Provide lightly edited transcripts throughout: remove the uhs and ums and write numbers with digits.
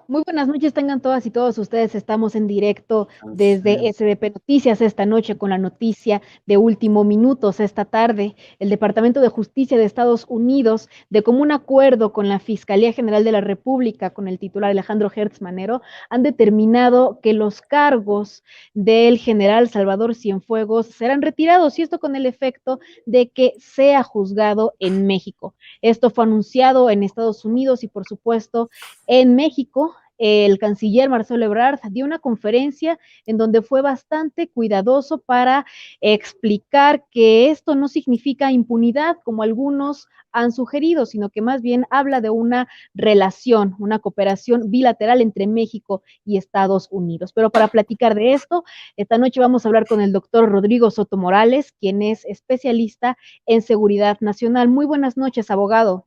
Muy buenas noches, tengan todas y todos ustedes. Estamos en directo desde Entonces, SDP Noticias esta noche con la noticia de último minutos. Esta tarde, el Departamento de Justicia de Estados Unidos, de común acuerdo con la Fiscalía General de la República, con el titular Alejandro Hertz Manero, han determinado que los cargos del general Salvador Cienfuegos serán retirados, y esto con el efecto de que sea juzgado en México. Esto fue anunciado en Estados Unidos y, por supuesto, en México. El canciller Marcelo Ebrard dio una conferencia en donde fue bastante cuidadoso para explicar que esto no significa impunidad, como algunos han sugerido, sino que más bien habla de una relación, una cooperación bilateral entre México y Estados Unidos. Pero para platicar de esto, esta noche vamos a hablar con el doctor Rodrigo Soto Morales, quien es especialista en seguridad nacional. Muy buenas noches, abogado.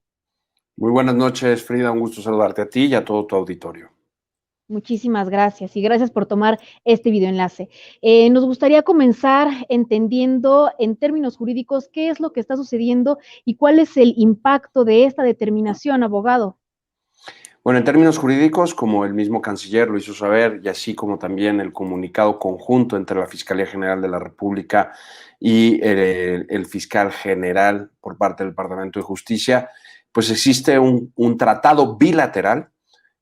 muy buenas noches, Frida. Un gusto saludarte a ti y a todo tu auditorio. Muchísimas gracias y gracias por tomar este videoenlace. Nos gustaría comenzar entendiendo en términos jurídicos qué es lo que está sucediendo y cuál es el impacto de esta determinación, abogado. Bueno, en términos jurídicos, como el mismo canciller lo hizo saber, y así como también el comunicado conjunto entre la Fiscalía General de la República y el fiscal general por parte del Departamento de Justicia, pues existe un tratado bilateral,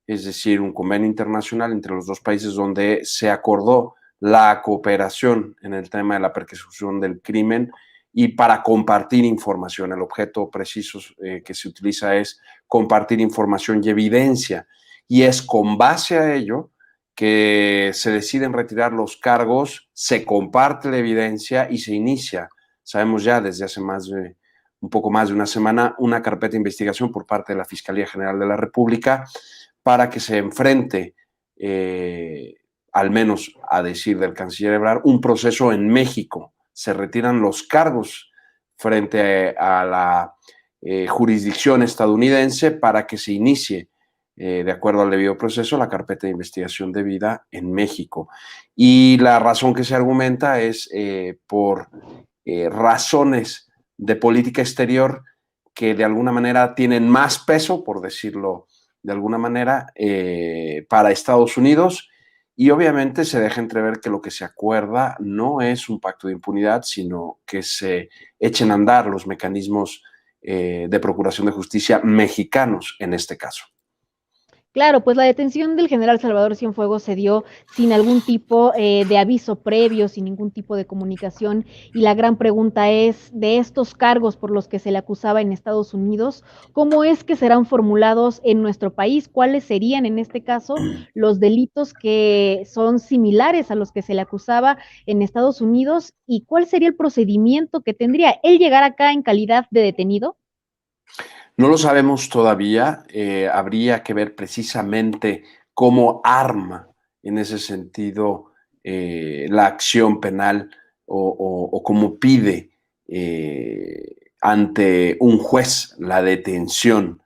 es decir, un convenio internacional entre los dos países donde se acordó la cooperación en el tema de la persecución del crimen y para compartir información. El objeto preciso que se utiliza es compartir información y evidencia, y es con base a ello que se deciden retirar los cargos, se comparte la evidencia y se inicia, sabemos ya desde hace un poco más de una semana, una carpeta de investigación por parte de la Fiscalía General de la República para que se enfrente, al menos a decir del canciller Ebrard, un proceso en México. Se retiran los cargos frente a la jurisdicción estadounidense para que se inicie, de acuerdo al debido proceso, la carpeta de investigación debida en México. Y la razón que se argumenta es por razones de política exterior que de alguna manera tienen más peso, por decirlo de alguna manera, para Estados Unidos, y obviamente se deja entrever que lo que se acuerda no es un pacto de impunidad, sino que se echen a andar los mecanismos de procuración de justicia mexicanos en este caso. Claro, pues la detención del general Salvador Cienfuegos se dio sin algún tipo de aviso previo, sin ningún tipo de comunicación, y la gran pregunta es, de estos cargos por los que se le acusaba en Estados Unidos, ¿cómo es que serán formulados en nuestro país? ¿Cuáles serían en este caso los delitos que son similares a los que se le acusaba en Estados Unidos? ¿Y cuál sería el procedimiento que tendría él llegar acá en calidad de detenido? No lo sabemos todavía, habría que ver precisamente cómo arma en ese sentido la acción penal o cómo pide ante un juez la detención,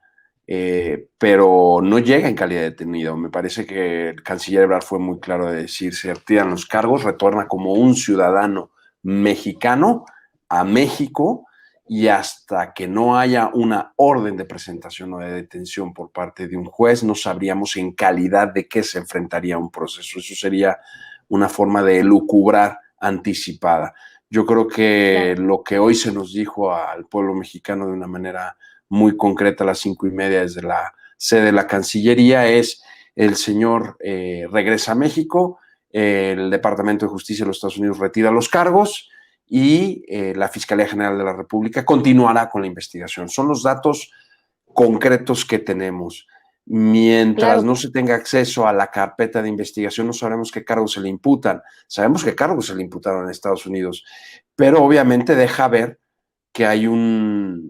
pero no llega en calidad de detenido. Me parece que el canciller Ebrard fue muy claro de decir, se retiran los cargos, retorna como un ciudadano mexicano a México, y hasta que no haya una orden de presentación o de detención por parte de un juez, no sabríamos en calidad de qué se enfrentaría un proceso. Eso sería una forma de lucubrar anticipada. Yo creo que Claro. lo que hoy se nos dijo al pueblo mexicano de una manera muy concreta a las 5:30 desde la sede de la Cancillería es: el señor regresa a México, el Departamento de Justicia de los Estados Unidos retira los cargos, y la Fiscalía General de la República continuará con la investigación. Son los datos concretos que tenemos. Mientras Claro. no se tenga acceso a la carpeta de investigación, no sabremos qué cargos se le imputan. Sabemos qué cargos se le imputaron en Estados Unidos, pero obviamente deja ver que hay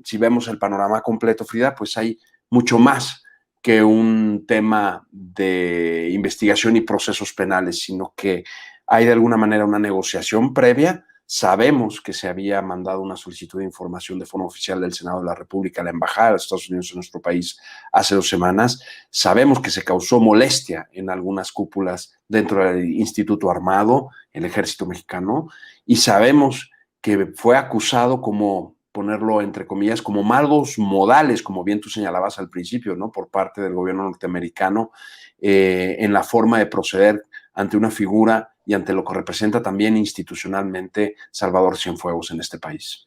si vemos el panorama completo, Frida, pues hay mucho más que un tema de investigación y procesos penales, sino que hay de alguna manera una negociación previa. Sabemos que se había mandado una solicitud de información de forma oficial del Senado de la República a la Embajada de los Estados Unidos en nuestro país hace 2 semanas. Sabemos que se causó molestia en algunas cúpulas dentro del Instituto Armado, el Ejército Mexicano, y sabemos que fue acusado como ponerlo entre comillas, como malos modales, como bien tú señalabas al principio, ¿no? Por parte del gobierno norteamericano, en la forma de proceder ante una figura y ante lo que representa también institucionalmente Salvador Cienfuegos en este país.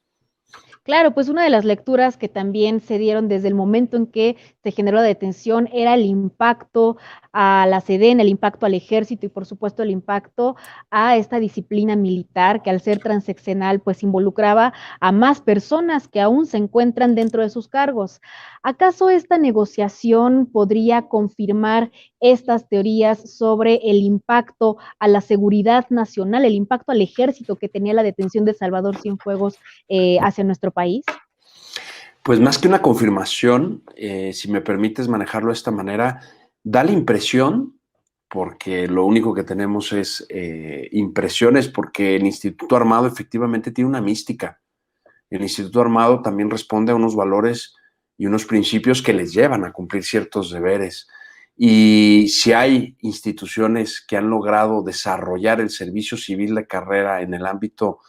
Claro, pues una de las lecturas que también se dieron desde el momento en que se generó la detención era el impacto a la SEDEN, el impacto al ejército y por supuesto el impacto a esta disciplina militar que al ser transeccional pues involucraba a más personas que aún se encuentran dentro de sus cargos. ¿Acaso esta negociación podría confirmar estas teorías sobre el impacto a la seguridad nacional, el impacto al ejército que tenía la detención de Salvador Cienfuegos hacia nuestro país? Pues más que una confirmación, si me permites manejarlo de esta manera, da la impresión, porque lo único que tenemos es impresiones, porque el Instituto Armado efectivamente tiene una mística. El Instituto Armado también responde a unos valores y unos principios que les llevan a cumplir ciertos deberes. Y si hay instituciones que han logrado desarrollar el servicio civil de carrera en el ámbito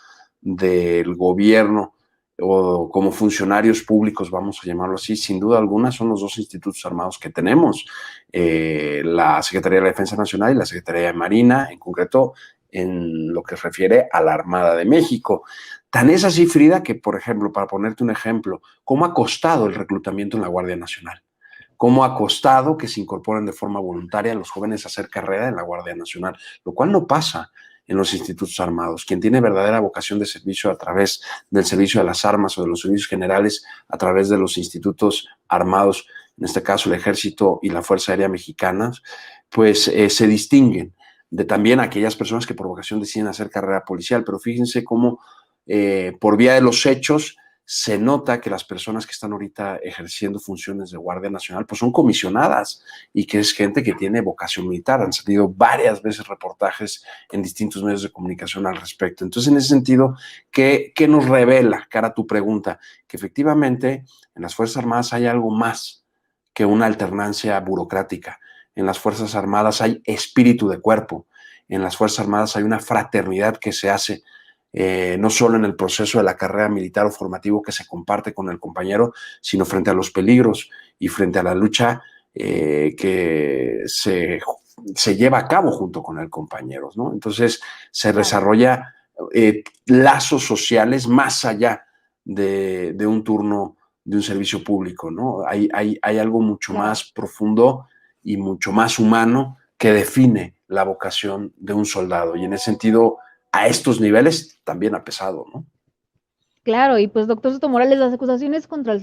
del gobierno o como funcionarios públicos, vamos a llamarlo así, sin duda alguna son los dos institutos armados que tenemos, la Secretaría de la Defensa Nacional y la Secretaría de Marina, en concreto en lo que se refiere a la Armada de México. Tan es así, Frida, que, por ejemplo, para ponerte un ejemplo, ¿cómo ha costado el reclutamiento en la Guardia Nacional? ¿Cómo ha costado que se incorporen de forma voluntaria los jóvenes a hacer carrera en la Guardia Nacional? Lo cual no pasa en los institutos armados. Quien tiene verdadera vocación de servicio a través del servicio de las armas o de los servicios generales, a través de los institutos armados, en este caso el Ejército y la Fuerza Aérea Mexicanas, pues se distinguen de también aquellas personas que por vocación deciden hacer carrera policial. Pero fíjense cómo por vía de los hechos se nota que las personas que están ahorita ejerciendo funciones de Guardia Nacional pues son comisionadas y que es gente que tiene vocación militar. Han salido varias veces reportajes en distintos medios de comunicación al respecto. Entonces, en ese sentido, ¿qué nos revela, cara a tu pregunta? Que efectivamente en las Fuerzas Armadas hay algo más que una alternancia burocrática. En las Fuerzas Armadas hay espíritu de cuerpo. En las Fuerzas Armadas hay una fraternidad que se hace no solo en el proceso de la carrera militar o formativo que se comparte con el compañero, sino frente a los peligros y frente a la lucha que se lleva a cabo junto con el compañero, ¿no? Entonces se desarrolla lazos sociales más allá de un turno de un servicio público, ¿no? Hay algo mucho más profundo y mucho más humano que define la vocación de un soldado. Y en ese sentido, a estos niveles también ha pesado, ¿no? Claro, y pues doctor Soto Morales, las acusaciones contra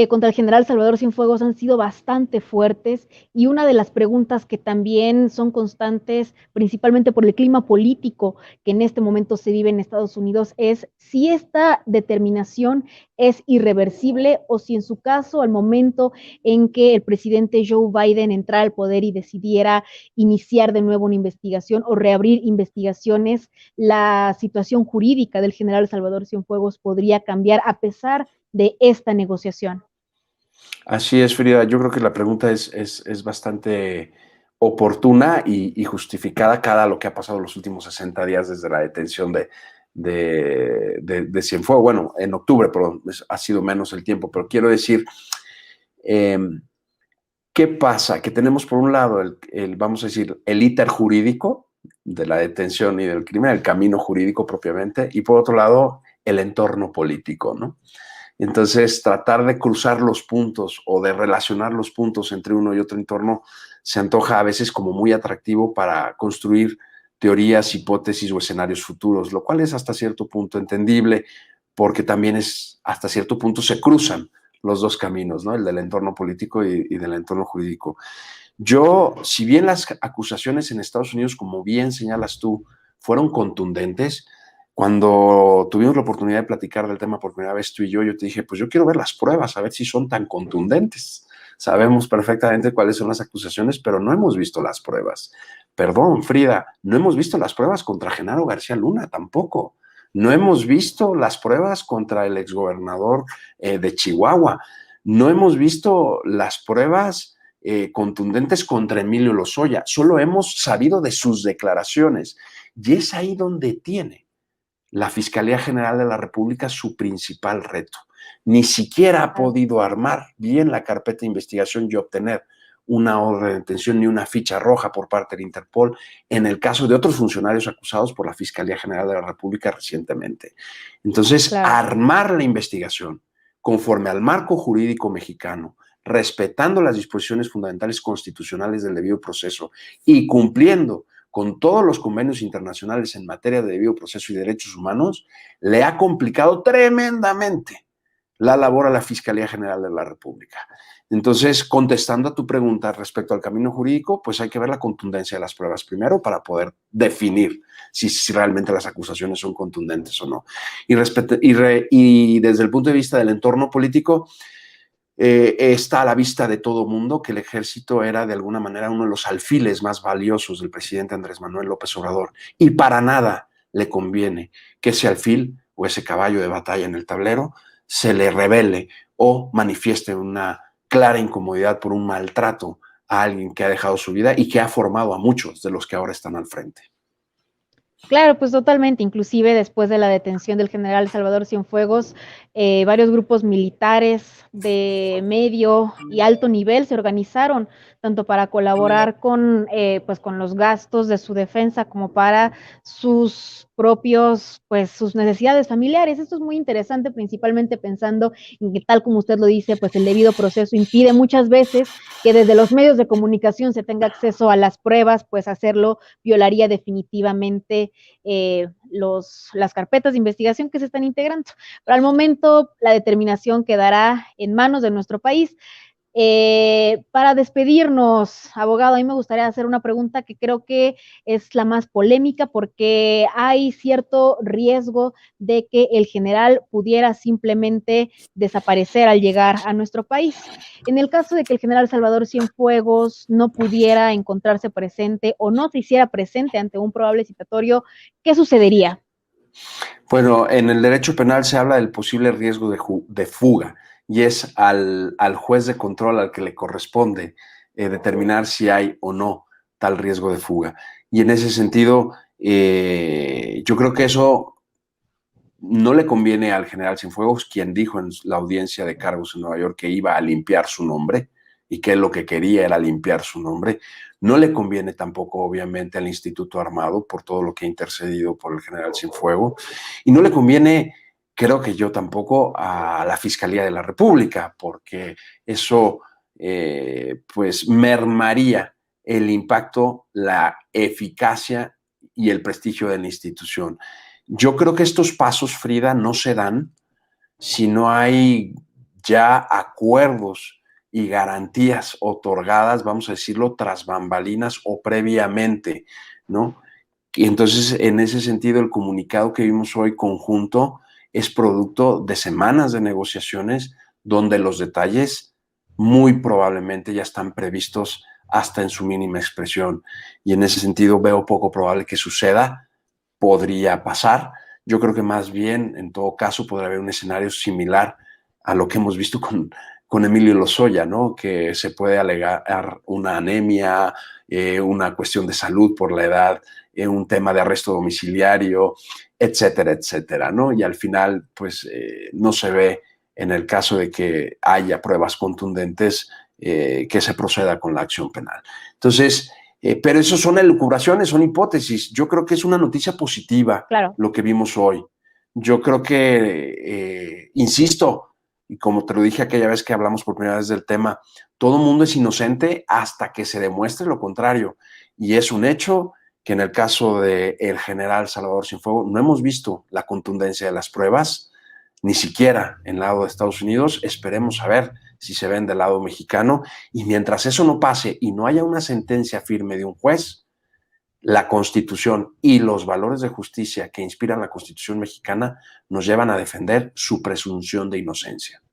contra el general Salvador Cienfuegos han sido bastante fuertes y una de las preguntas que también son constantes, principalmente por el clima político que en este momento se vive en Estados Unidos, es si esta determinación es irreversible o si en su caso, al momento en que el presidente Joe Biden entrara al poder y decidiera iniciar de nuevo una investigación o reabrir investigaciones, la situación jurídica del general Salvador Cienfuegos podría cambiar a pesar de esta negociación. Así es, Frida. Yo creo que la pregunta es bastante oportuna y justificada cada lo que ha pasado los últimos 60 días desde la detención de Cienfuegos. Bueno, en octubre, pero ha sido menos el tiempo. Pero quiero decir, ¿qué pasa? Que tenemos por un lado vamos a decir, el íter jurídico de la detención y del crimen, el camino jurídico propiamente, y por otro lado, el entorno político, ¿no? Entonces, tratar de cruzar los puntos o de relacionar los puntos entre uno y otro entorno se antoja a veces como muy atractivo para construir teorías, hipótesis o escenarios futuros, lo cual es hasta cierto punto entendible porque también hasta cierto punto se cruzan los dos caminos, ¿no? El del entorno político y del entorno jurídico. Yo, si bien las acusaciones en Estados Unidos, como bien señalas tú, fueron contundentes, cuando tuvimos la oportunidad de platicar del tema por primera vez tú y yo te dije, pues yo quiero ver las pruebas, a ver si son tan contundentes. Sabemos perfectamente cuáles son las acusaciones, pero no hemos visto las pruebas. Perdón, Frida, no hemos visto las pruebas contra Genaro García Luna tampoco. No hemos visto las pruebas contra el exgobernador de Chihuahua. No hemos visto las pruebas contundentes contra Emilio Lozoya. Solo hemos sabido de sus declaraciones. Y es ahí donde tiene la Fiscalía General de la República su principal reto. Ni siquiera ha podido armar bien la carpeta de investigación y obtener una orden de detención ni una ficha roja por parte del Interpol en el caso de otros funcionarios acusados por la Fiscalía General de la República recientemente. Entonces, Claro. armar la investigación conforme al marco jurídico mexicano, respetando las disposiciones fundamentales constitucionales del debido proceso y cumpliendo con todos los convenios internacionales en materia de debido proceso y derechos humanos, le ha complicado tremendamente la labor a la Fiscalía General de la República. Entonces, contestando a tu pregunta respecto al camino jurídico, pues hay que ver la contundencia de las pruebas primero para poder definir si realmente las acusaciones son contundentes o no. Y desde el punto de vista del entorno político, está a la vista de todo mundo que el ejército era de alguna manera uno de los alfiles más valiosos del presidente Andrés Manuel López Obrador, y para nada le conviene que ese alfil o ese caballo de batalla en el tablero se le revele o manifieste una clara incomodidad por un maltrato a alguien que ha dejado su vida y que ha formado a muchos de los que ahora están al frente. Claro, pues totalmente, inclusive después de la detención del general Salvador Cienfuegos, varios grupos militares de medio y alto nivel se organizaron tanto para colaborar pues, con los gastos de su defensa como para sus propios, pues sus necesidades familiares. Esto es muy interesante, principalmente pensando en que tal como usted lo dice, pues el debido proceso impide muchas veces que desde los medios de comunicación se tenga acceso a las pruebas, pues hacerlo violaría definitivamente las carpetas de investigación que se están integrando. Pero al momento la determinación quedará en manos de nuestro país. Para despedirnos, abogado, a mí me gustaría hacer una pregunta que creo que es la más polémica porque hay cierto riesgo de que el general pudiera simplemente desaparecer al llegar a nuestro país. En el caso de que el general Salvador Cienfuegos no pudiera encontrarse presente o no se hiciera presente ante un probable citatorio, ¿qué sucedería? Bueno, en el derecho penal se habla del posible riesgo de fuga y es al juez de control al que le corresponde determinar si hay o no tal riesgo de fuga. Y en ese sentido, yo creo que eso no le conviene al general Cienfuegos, quien dijo en la audiencia de cargos en Nueva York que iba a limpiar su nombre y que lo que quería era limpiar su nombre. No le conviene tampoco, obviamente, al Instituto Armado por todo lo que ha intercedido por el general Cienfuegos. Y no le conviene, creo que yo tampoco, a la Fiscalía de la República, porque eso pues mermaría el impacto, la eficacia y el prestigio de la institución. Yo creo que estos pasos, Frida, no se dan si no hay ya acuerdos y garantías otorgadas, vamos a decirlo, tras bambalinas o previamente, ¿no? Y entonces, en ese sentido, el comunicado que vimos hoy conjunto es producto de semanas de negociaciones donde los detalles muy probablemente ya están previstos hasta en su mínima expresión. Y en ese sentido veo poco probable que suceda. Podría pasar. Yo creo que más bien, en todo caso, podría haber un escenario similar a lo que hemos visto con Emilio Lozoya, ¿no? Que se puede alegar una anemia, una cuestión de salud por la edad, un tema de arresto domiciliario, etcétera, etcétera, ¿no? Y al final, pues, no se ve en el caso de que haya pruebas contundentes que se proceda con la acción penal. Entonces, pero eso son elucubraciones, son hipótesis. Yo creo que es una noticia positiva Claro. lo que vimos hoy. Yo creo que, insisto, y como te lo dije aquella vez que hablamos por primera vez del tema, todo mundo es inocente hasta que se demuestre lo contrario. Y es un hecho que en el caso del general Salvador Cienfuegos no hemos visto la contundencia de las pruebas, ni siquiera en el lado de Estados Unidos. Esperemos a ver si se ven del lado mexicano. Y mientras eso no pase y no haya una sentencia firme de un juez, la Constitución y los valores de justicia que inspiran la Constitución mexicana nos llevan a defender su presunción de inocencia.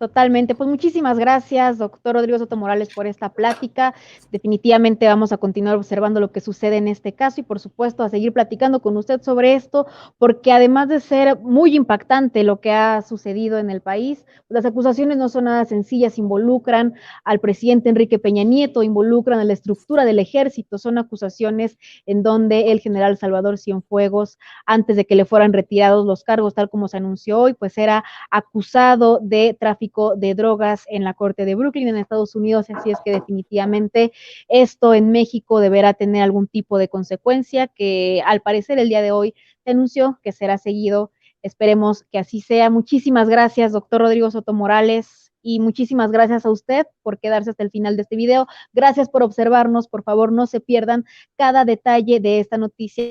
Totalmente. Pues muchísimas gracias, doctor Rodrigo Soto Morales, por esta plática. Definitivamente vamos a continuar observando lo que sucede en este caso y, por supuesto, a seguir platicando con usted sobre esto, porque además de ser muy impactante lo que ha sucedido en el país, las acusaciones no son nada sencillas, involucran al presidente Enrique Peña Nieto, involucran a la estructura del ejército, son acusaciones en donde el general Salvador Cienfuegos, antes de que le fueran retirados los cargos, tal como se anunció hoy, pues era acusado de tráfico de drogas en la corte de Brooklyn en Estados Unidos, así es que definitivamente esto en México deberá tener algún tipo de consecuencia que al parecer el día de hoy se anunció que será seguido. Esperemos que así sea. Muchísimas gracias, doctor Rodrigo Soto Morales, y muchísimas gracias a usted por quedarse hasta el final de este video. Gracias por observarnos. Por favor, no se pierdan cada detalle de esta noticia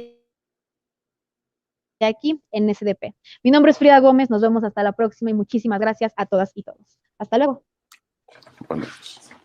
aquí en SDP. Mi nombre es Frida Gómez, nos vemos hasta la próxima y muchísimas gracias a todas y todos. Hasta luego. Buenas noches.